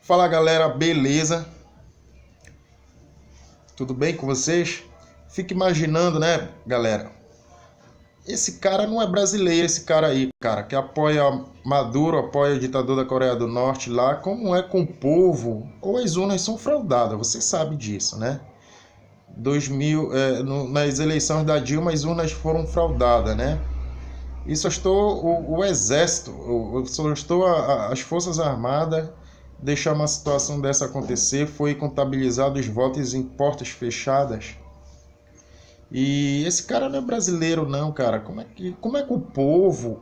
Fala galera, beleza? Tudo bem com vocês? Fica imaginando, né, galera? Esse cara não é brasileiro, esse cara aí, cara, que apoia Maduro, apoia o ditador da Coreia do Norte lá, como é com o povo, ou as urnas são fraudadas, você sabe disso, né? Nas eleições da Dilma, as urnas foram fraudadas, né? E só estou o exército, só estou as Forças Armadas deixar uma situação dessa acontecer. Foi contabilizado os votos em portas fechadas. E esse cara não é brasileiro não, cara. Como é que o povo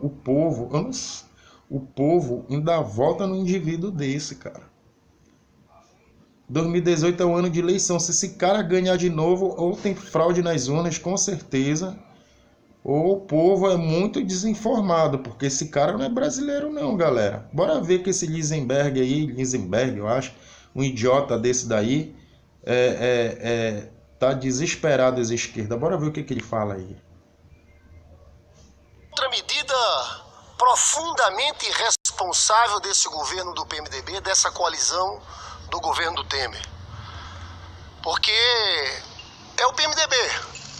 ainda vota no indivíduo desse, cara? 2018 é o ano de eleição. Se esse cara ganhar de novo, ou tem fraude nas urnas, com certeza, ou o povo é muito desinformado, porque esse cara não é brasileiro não, galera. Bora ver que esse Lisenberg aí, eu acho, um idiota desse daí, tá desesperado essa esquerda. Bora ver o que ele fala aí. Outra medida profundamente irresponsável desse governo do PMDB, dessa coalizão do governo do Temer. Porque é o PMDB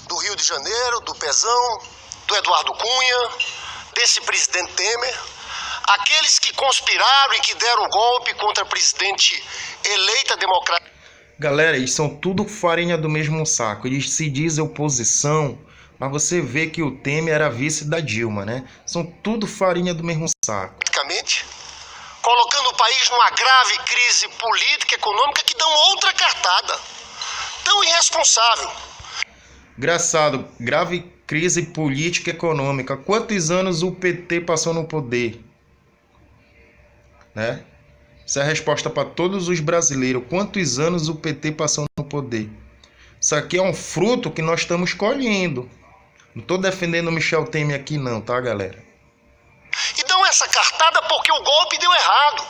do Rio de Janeiro, do Pezão, do Eduardo Cunha, desse presidente Temer, aqueles que conspiraram e que deram golpe contra a presidente eleita democrática. Galera, eles são tudo farinha do mesmo saco. Eles se dizem oposição, mas você vê que o Temer era vice da Dilma, né? São tudo farinha do mesmo saco. Praticamente, colocando o país numa grave crise política e econômica que dão outra cartada. Tão irresponsável. Engraçado, grave crise política e econômica. Quantos anos o PT passou no poder? Né? Essa é a resposta para todos os brasileiros. Quantos anos o PT passou no poder? Isso aqui é um fruto que nós estamos colhendo. Não estou defendendo o Michel Temer aqui não, tá, galera? E dão essa cartada porque o golpe deu errado.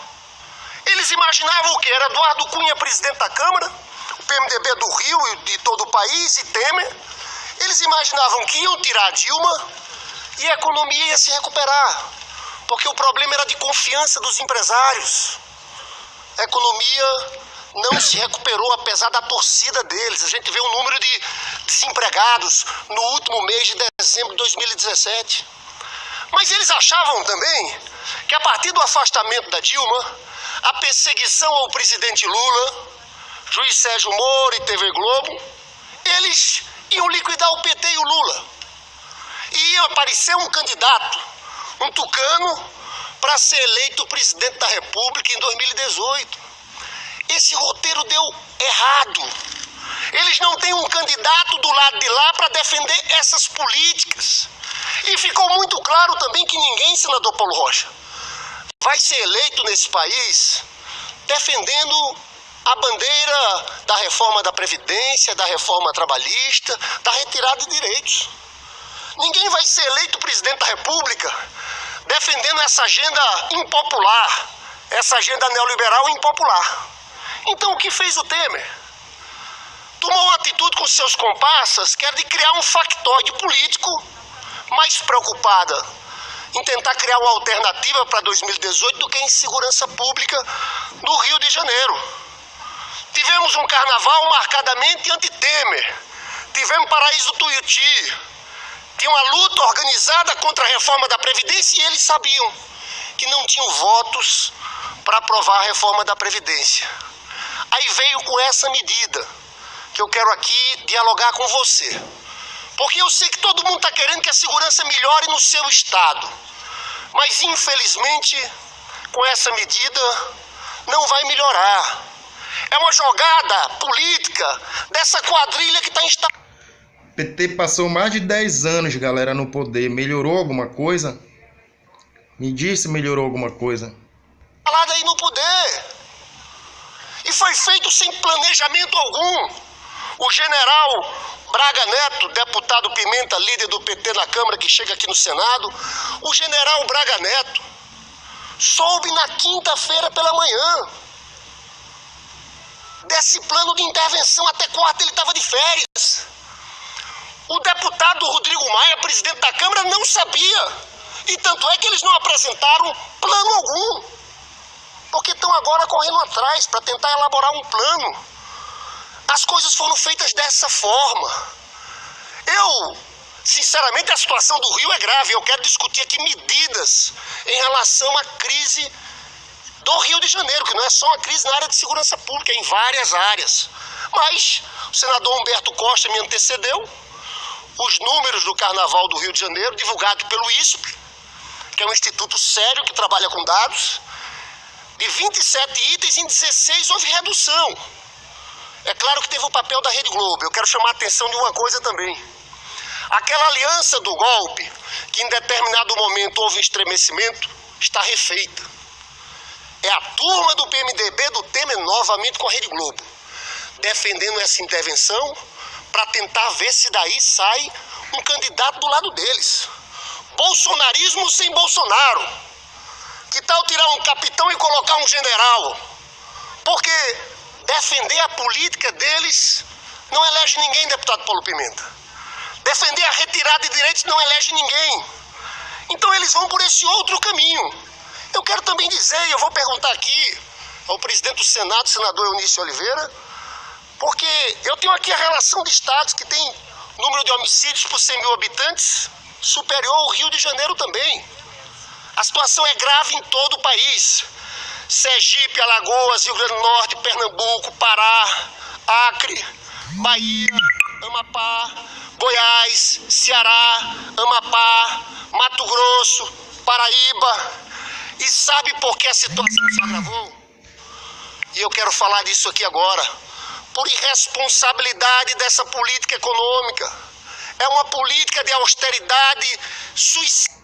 Eles imaginavam o quê? Era Eduardo Cunha presidente da Câmara, o PMDB do Rio e de todo o país, e Temer. Eles imaginavam que iam tirar a Dilma e a economia ia se recuperar. Porque o problema era de confiança dos empresários. A economia não se recuperou, apesar da torcida deles. A gente vê o número de desempregados no último mês de dezembro de 2017. Mas eles achavam também que a partir do afastamento da Dilma, a perseguição ao presidente Lula, juiz Sérgio Moro e TV Globo, eles iam liquidar o PT e o Lula. E ia aparecer um candidato, um tucano, para ser eleito presidente da República em 2018. Esse roteiro deu errado. Eles não têm um candidato do lado de lá para defender essas políticas. E ficou muito claro também que ninguém, senador Paulo Rocha, vai ser eleito nesse país defendendo a bandeira da reforma da Previdência, da reforma trabalhista, da retirada de direitos. Ninguém vai ser eleito presidente da República defendendo essa agenda impopular, essa agenda neoliberal impopular. Então o que fez o Temer? Tomou uma atitude com seus comparsas que era de criar um factoide político mais preocupada em tentar criar uma alternativa para 2018 do que em segurança pública no Rio de Janeiro. Tivemos um carnaval marcadamente anti-Temer. Tivemos Paraíso do Tuiuti. Tinha uma luta organizada contra a reforma da Previdência e eles sabiam que não tinham votos para aprovar a reforma da Previdência. Aí veio com essa medida, que eu quero aqui dialogar com você. Porque eu sei que todo mundo está querendo que a segurança melhore no seu estado. Mas, infelizmente, com essa medida, não vai melhorar. É uma jogada política dessa quadrilha que está instalada. O PT passou mais de 10 anos, galera, no poder. Melhorou alguma coisa? Me diz se melhorou alguma coisa. Instalada aí no poder. E foi feito sem planejamento algum. O general Braga Neto, deputado Pimenta, líder do PT na Câmara, que chega aqui no Senado, o general Braga Neto soube na quinta-feira pela manhã desse plano de intervenção. Até quarta ele estava de férias. O deputado Rodrigo Maia, presidente da Câmara, não sabia. E tanto é que eles não apresentaram plano algum. Porque estão agora correndo atrás para tentar elaborar um plano. As coisas foram feitas dessa forma. Sinceramente, a situação do Rio é grave. Eu quero discutir aqui medidas em relação à crise do Rio de Janeiro, que não é só uma crise na área de segurança pública, é em várias áreas. Mas o senador Humberto Costa me antecedeu. Os números do Carnaval do Rio de Janeiro, divulgados pelo ISP, que é um instituto sério que trabalha com dados, de 27 itens, em 16 houve redução. É claro que teve o papel da Rede Globo. Eu quero chamar a atenção de uma coisa também. Aquela aliança do golpe, que em determinado momento houve estremecimento, está refeita. É a turma do PMDB do Temer novamente com a Rede Globo, defendendo essa intervenção para tentar ver se daí sai um candidato do lado deles. Bolsonarismo sem Bolsonaro. Que tal tirar um capitão e colocar um general? Porque defender a política deles não elege ninguém, deputado Paulo Pimenta. Defender a retirada de direitos não elege ninguém. Então eles vão por esse outro caminho. Eu quero também dizer, e eu vou perguntar aqui ao presidente do Senado, senador Eunício Oliveira, porque eu tenho aqui a relação de estados que tem número de homicídios por 100 mil habitantes superior ao Rio de Janeiro também. A situação é grave em todo o país. Sergipe, Alagoas, Rio Grande do Norte, Pernambuco, Pará, Acre, Bahia, Amapá, Goiás, Ceará, Amapá, Mato Grosso, Paraíba. E sabe por que a situação se agravou? E eu quero falar disso aqui agora. Por irresponsabilidade dessa política econômica. É uma política de austeridade suicida.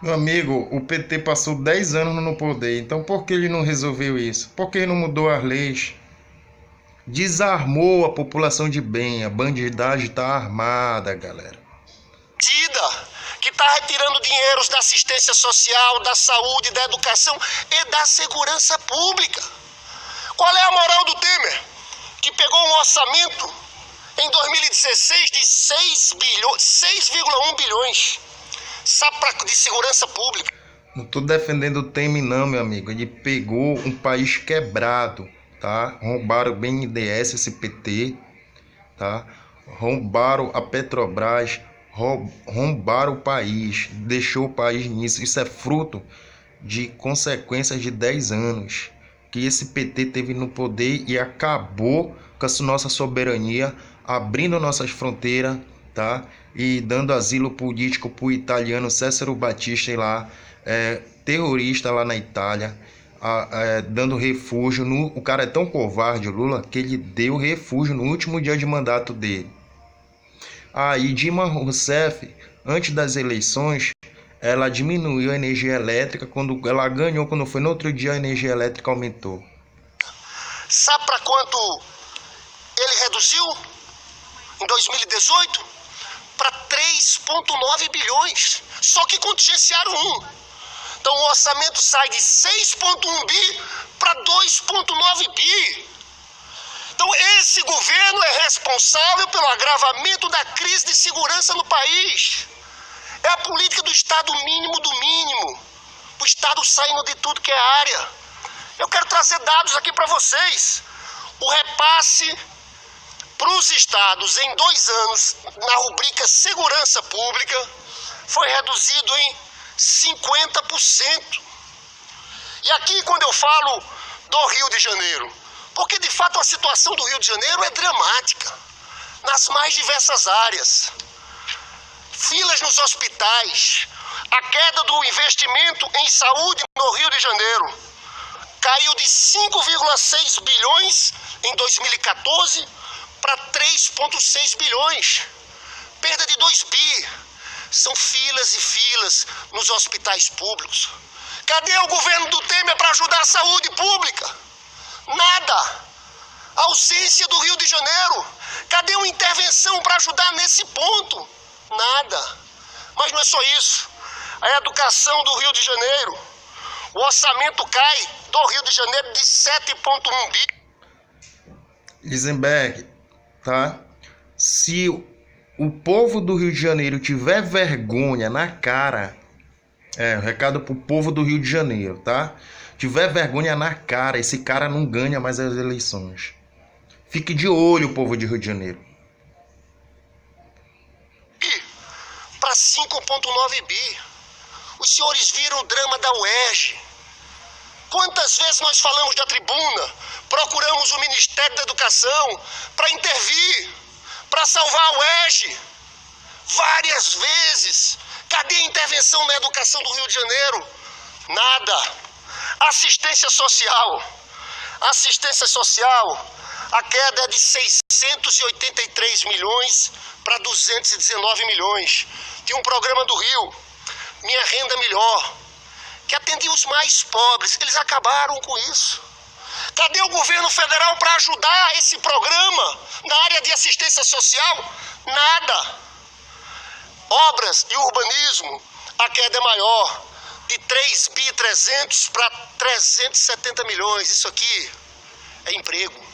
Meu amigo, o PT passou 10 anos no poder, então por que ele não resolveu isso? Por que ele não mudou as leis? Desarmou a população de bem, a bandidagem está armada, galera. Que está retirando dinheiros da assistência social, da saúde, da educação e da segurança pública. Qual é a moral do Temer? Que pegou um orçamento em 2016 de 6,1 bilhões. De segurança pública. Não estou defendendo o Temer não, meu amigo. Ele pegou um país quebrado, tá? Roubaram o BNDES, esse PT, tá? Roubaram a Petrobras, roubaram o país, deixou o país nisso. Isso é fruto de consequências de 10 anos que esse PT teve no poder e acabou com a nossa soberania, abrindo nossas fronteiras, tá? E dando asilo político para o italiano Cécero Battisti lá, terrorista lá na Itália, dando refúgio. O cara é tão covarde, o Lula, que ele deu refúgio no último dia de mandato dele. E Dilma Rousseff, antes das eleições, ela diminuiu a energia elétrica. Quando ela ganhou, quando foi no outro dia, a energia elétrica aumentou. Sabe para quanto ele reduziu em 2018? Para 3,9 bilhões. Só que contingenciaram 1. Então o orçamento sai de 6,1 bi para 2,9 bi. Então esse governo é responsável pelo agravamento da crise de segurança no país. É a política do Estado mínimo do mínimo. O Estado saindo de tudo que é área. Eu quero trazer dados aqui para vocês. O repasse para os estados em 2 anos, na rubrica Segurança Pública, foi reduzido em 50%. E aqui, quando eu falo do Rio de Janeiro, porque de fato a situação do Rio de Janeiro é dramática, nas mais diversas áreas. Filas nos hospitais, a queda do investimento em saúde no Rio de Janeiro caiu de 5,6 bilhões em 2014 para 3,6 bilhões. Perda de 2 bi. São filas e filas nos hospitais públicos. Cadê o governo do Temer para ajudar a saúde pública? Nada. Ausência do Rio de Janeiro. Cadê uma intervenção para ajudar nesse ponto? Nada. Mas não é só isso. A educação do Rio de Janeiro. O orçamento cai do Rio de Janeiro de 7,1 bi. Lisenberg, tá? Se o povo do Rio de Janeiro tiver vergonha na cara, recado pro povo do Rio de Janeiro, tá? tiver vergonha na cara, esse cara não ganha mais as eleições. Fique de olho, povo de Rio de Janeiro. Para 5,9 bi. Os senhores viram o drama da UERJ. Quantas vezes nós falamos da tribuna, procuramos o Ministério da Educação para intervir, para salvar a UERJ. Várias vezes. Cadê a intervenção na educação do Rio de Janeiro? Nada. Assistência social. Assistência social, a queda é de 683 milhões para 219 milhões. Tinha um programa do Rio, Minha Renda Melhor, que atendia os mais pobres. Eles acabaram com isso. Cadê o governo federal para ajudar esse programa na área de assistência social? Nada. Obras e urbanismo, a queda é maior, de 3.300 para 370 milhões. Isso aqui é emprego.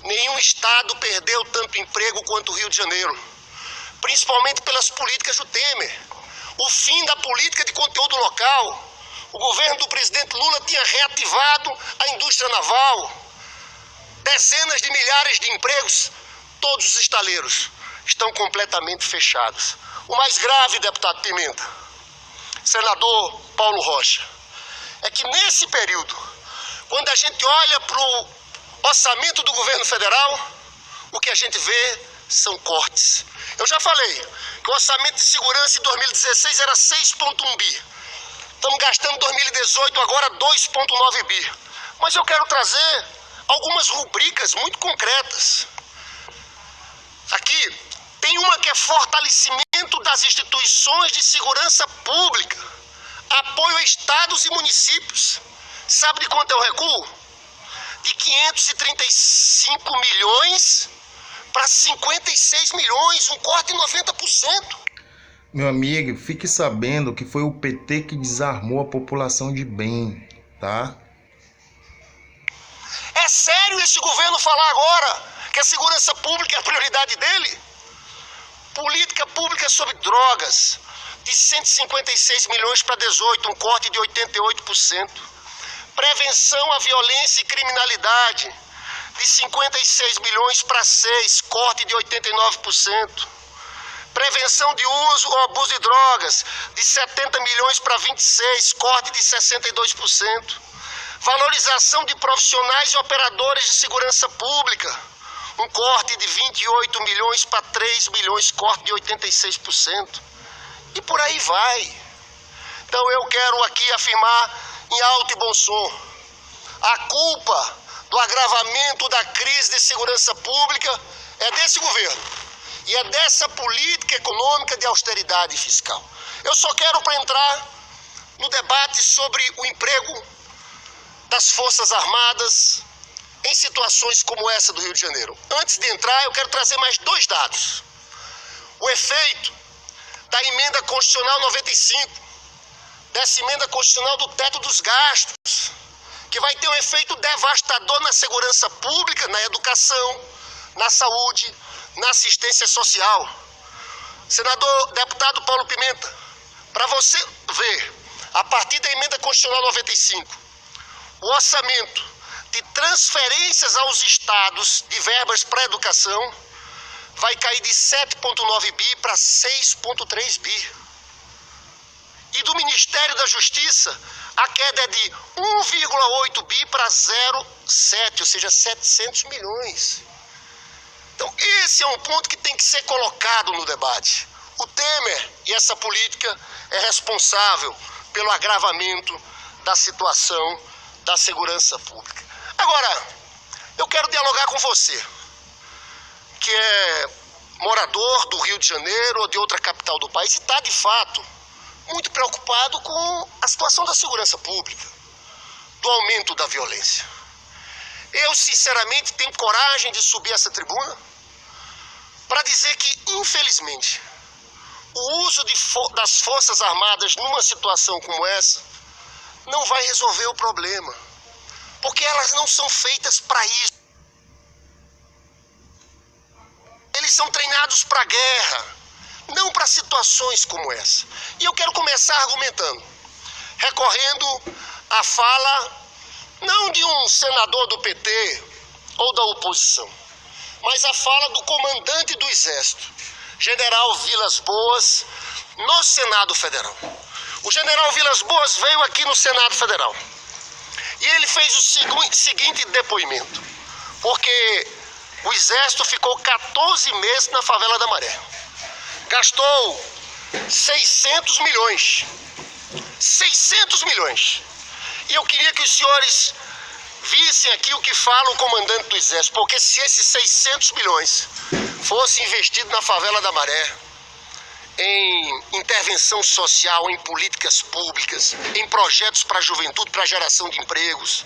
Nenhum estado perdeu tanto emprego quanto o Rio de Janeiro, principalmente pelas políticas do Temer. O fim da política de conteúdo local. O governo do presidente Lula tinha reativado a indústria naval. Dezenas de milhares de empregos, todos os estaleiros estão completamente fechados. O mais grave, deputado Pimenta, senador Paulo Rocha, é que nesse período, quando a gente olha para o orçamento do governo federal, o que a gente vê são cortes. Eu já falei que o orçamento de segurança em 2016 era 6,1 bi. Estamos gastando em 2018 agora 2,9 bi. Mas eu quero trazer algumas rubricas muito concretas. Aqui tem uma que é fortalecimento das instituições de segurança pública, apoio a estados e municípios. Sabe de quanto é o recuo? De 535 milhões para 56 milhões, um corte de 90%. Meu amigo, fique sabendo que foi o PT que desarmou a população de bem, tá? É sério esse governo falar agora que a segurança pública é a prioridade dele? Política pública sobre drogas, de 156 milhões para 18, um corte de 88%. Prevenção à violência e criminalidade, de 56 milhões para 6, corte de 89%. Prevenção de uso ou abuso de drogas, de 70 milhões para 26, corte de 62%. Valorização de profissionais e operadores de segurança pública, um corte de 28 milhões para 3 milhões, corte de 86%. E por aí vai. Então eu quero aqui afirmar em alto e bom som: a culpa do agravamento da crise de segurança pública é desse governo e é dessa política econômica de austeridade fiscal. Eu só quero para entrar no debate sobre o emprego das Forças Armadas em situações como essa do Rio de Janeiro. Antes de entrar, eu quero trazer mais 2 dados. O efeito da emenda constitucional 95, dessa emenda constitucional do teto dos gastos, que vai ter um efeito devastador na segurança pública, na educação, na saúde, na assistência social. Senador, deputado Paulo Pimenta, para você ver, a partir da emenda constitucional 95, o orçamento de transferências aos estados de verbas para a educação vai cair de 7,9 bi para 6,3 bi. E do Ministério da Justiça, a queda é de 1,8 bi para 0,7, ou seja, 700 milhões. Então, esse é um ponto que tem que ser colocado no debate. O Temer e essa política é responsável pelo agravamento da situação da segurança pública. Agora, eu quero dialogar com você, que é morador do Rio de Janeiro ou de outra capital do país e está, de fato, muito preocupado com a situação da segurança pública, do aumento da violência. Eu, sinceramente, tenho coragem de subir essa tribuna para dizer que, infelizmente, o uso das Forças Armadas numa situação como essa não vai resolver o problema, porque elas não são feitas para isso. Eles são treinados para guerra, não para situações como essa. E eu quero começar argumentando, recorrendo a fala não de um senador do PT ou da oposição, mas a fala do comandante do Exército, General Vilas Boas, no Senado Federal. O General Vilas Boas veio aqui no Senado Federal e ele fez o seguinte depoimento, porque o Exército ficou 14 meses na favela da Maré, gastou 600 milhões, 600 milhões, e eu queria que os senhores vissem aqui o que fala o comandante do Exército, porque se esses 600 milhões fossem investidos na favela da Maré, em intervenção social, em políticas públicas, em projetos para a juventude, para a geração de empregos,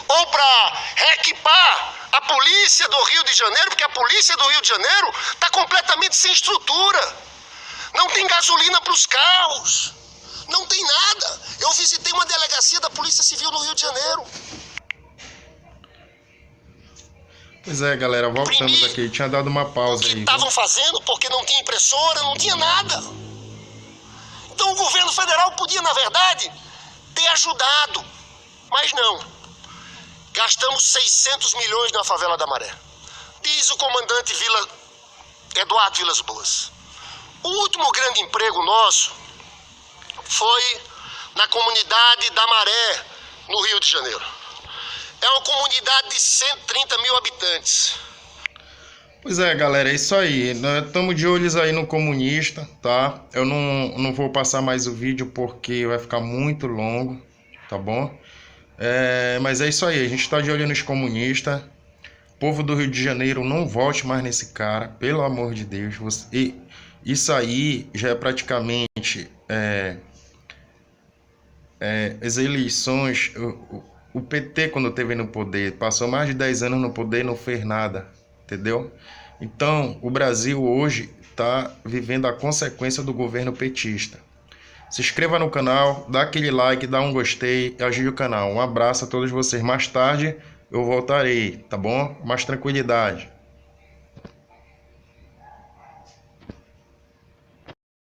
ou para reequipar a polícia do Rio de Janeiro, porque a polícia do Rio de Janeiro está completamente sem estrutura, não tem gasolina para os carros, não tem nada. Eu visitei uma delegacia da Polícia Civil no Rio de Janeiro. Pois é, galera, voltamos aqui. Tinha dado uma pausa aí. O que estavam fazendo porque não tinha impressora, não tinha nada. Então o governo federal podia, na verdade, ter ajudado, mas não. Gastamos 600 milhões na favela da Maré. Diz o comandante Eduardo Vilas Boas. O último grande emprego nosso foi na comunidade da Maré, no Rio de Janeiro. É uma comunidade de 130 mil habitantes. Pois é, galera, é isso aí. Nós estamos de olhos aí no comunista, tá? Eu não vou passar mais o vídeo porque vai ficar muito longo, tá bom? Mas é isso aí, a gente está de olho nos comunistas. Povo do Rio de Janeiro, não vote mais nesse cara, pelo amor de Deus. E isso aí já é praticamente as eleições. O PT, quando esteve no poder, passou mais de 10 anos no poder e não fez nada, entendeu? Então, o Brasil hoje está vivendo a consequência do governo petista. Se inscreva no canal, dá aquele like, dá um gostei e ajude o canal. Um abraço a todos vocês. Mais tarde eu voltarei, tá bom? Mais tranquilidade.